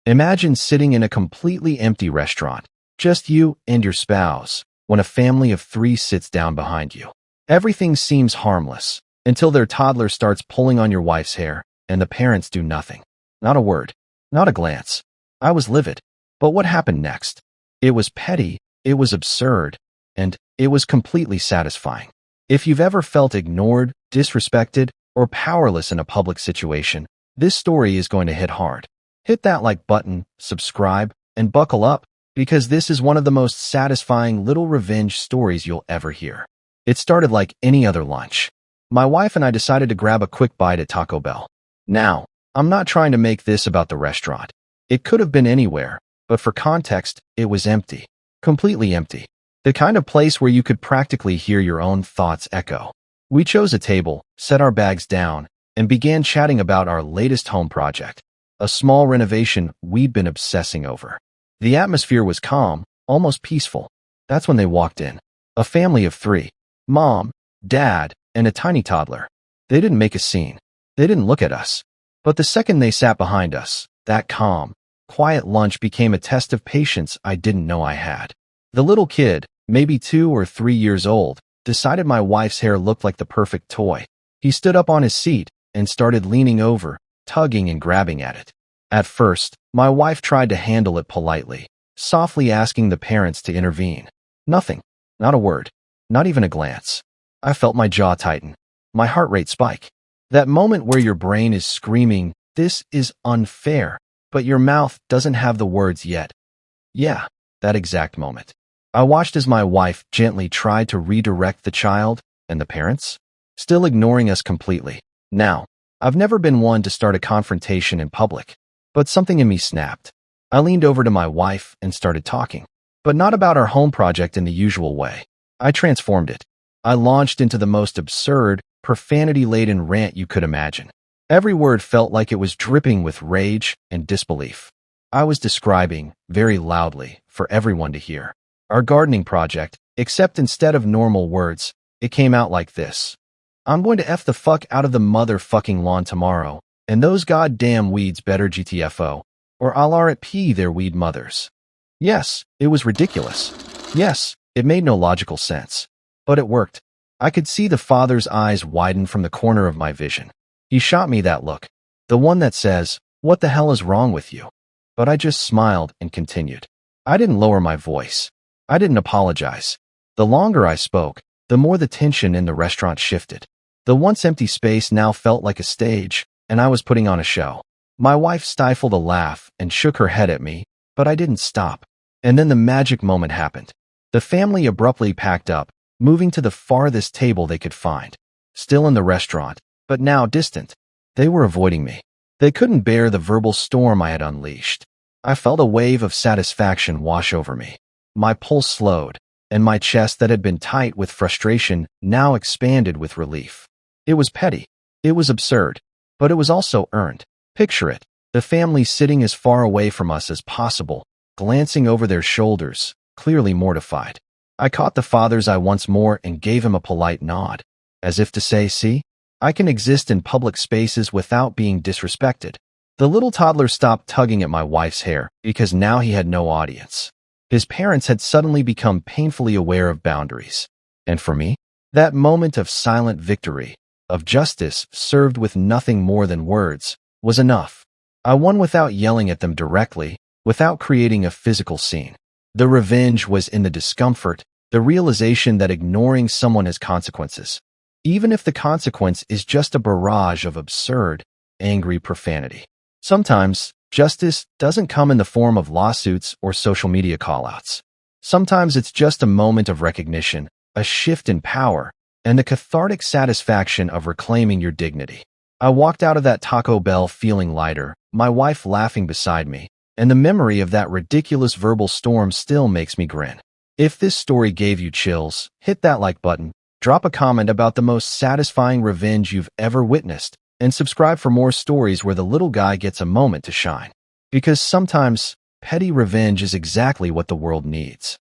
Imagine sitting in a completely empty restaurant, just you and your spouse, when a family of three sits down behind you. Everything seems harmless until their toddler starts pulling on your wife's hair and the parents do nothing. Not a word, not a glance. I was livid. But what happened next? It was petty, it was absurd, and it was completely satisfying. If you've ever felt ignored, disrespected, or powerless in a public situation, this story is going to hit hard. Hit that like button, subscribe, and buckle up, because this is one of the most satisfying little revenge stories you'll ever hear. It started like any other lunch. My wife and I decided to grab a quick bite at Taco Bell. Now, I'm not trying to make this about the restaurant. It could have been anywhere, but for context, it was empty. Completely empty. The kind of place where you could practically hear your own thoughts echo. We chose a table, set our bags down, and began chatting about our latest home project, a small renovation we'd been obsessing over. The atmosphere was calm, almost peaceful. That's when they walked in. A family of three. Mom, Dad, and a tiny toddler. They didn't make a scene. They didn't look at us. But the second they sat behind us, that calm, quiet lunch became a test of patience I didn't know I had. The little kid, maybe 2 or 3 years old, decided my wife's hair looked like the perfect toy. He stood up on his seat and started leaning over, tugging and grabbing at it. At first, my wife tried to handle it politely, softly asking the parents to intervene. Nothing. Not a word. Not even a glance. I felt my jaw tighten, my heart rate spike. That moment where your brain is screaming, "This is unfair," but your mouth doesn't have the words yet. Yeah, that exact moment. I watched as my wife gently tried to redirect the child and the parents, still ignoring us completely. Now, I've never been one to start a confrontation in public, but something in me snapped. I leaned over to my wife and started talking, but not about our home project in the usual way. I transformed it. I launched into the most absurd, profanity-laden rant you could imagine. Every word felt like it was dripping with rage and disbelief. I was describing, very loudly, for everyone to hear, our gardening project, except instead of normal words, it came out like this. I'm going to F the fuck out of the motherfucking lawn tomorrow, and those goddamn weeds better GTFO, or I'll RIP their weed mothers. Yes, it was ridiculous. Yes, it made no logical sense. But it worked. I could see the father's eyes widen from the corner of my vision. He shot me that look, the one that says, "What the hell is wrong with you?" But I just smiled and continued. I didn't lower my voice. I didn't apologize. The longer I spoke, the more the tension in the restaurant shifted. The once empty space now felt like a stage, and I was putting on a show. My wife stifled a laugh and shook her head at me, but I didn't stop. And then the magic moment happened. The family abruptly packed up, moving to the farthest table they could find. Still in the restaurant, but now distant. They were avoiding me. They couldn't bear the verbal storm I had unleashed. I felt a wave of satisfaction wash over me. My pulse slowed, and my chest that had been tight with frustration now expanded with relief. It was petty. It was absurd. But it was also earned. Picture it, the family sitting as far away from us as possible, glancing over their shoulders, clearly mortified. I caught the father's eye once more and gave him a polite nod, as if to say, see, I can exist in public spaces without being disrespected. The little toddler stopped tugging at my wife's hair because now he had no audience. His parents had suddenly become painfully aware of boundaries. And for me, that moment of silent victory, of justice served with nothing more than words, was enough. I won without yelling at them directly, without creating a physical scene. The revenge was in the discomfort, the realization that ignoring someone has consequences, even if the consequence is just a barrage of absurd, angry profanity. Sometimes, justice doesn't come in the form of lawsuits or social media callouts. Sometimes it's just a moment of recognition, a shift in power, and the cathartic satisfaction of reclaiming your dignity. I walked out of that Taco Bell feeling lighter, my wife laughing beside me, and the memory of that ridiculous verbal storm still makes me grin. If this story gave you chills, hit that like button, drop a comment about the most satisfying revenge you've ever witnessed, and subscribe for more stories where the little guy gets a moment to shine. Because sometimes, petty revenge is exactly what the world needs.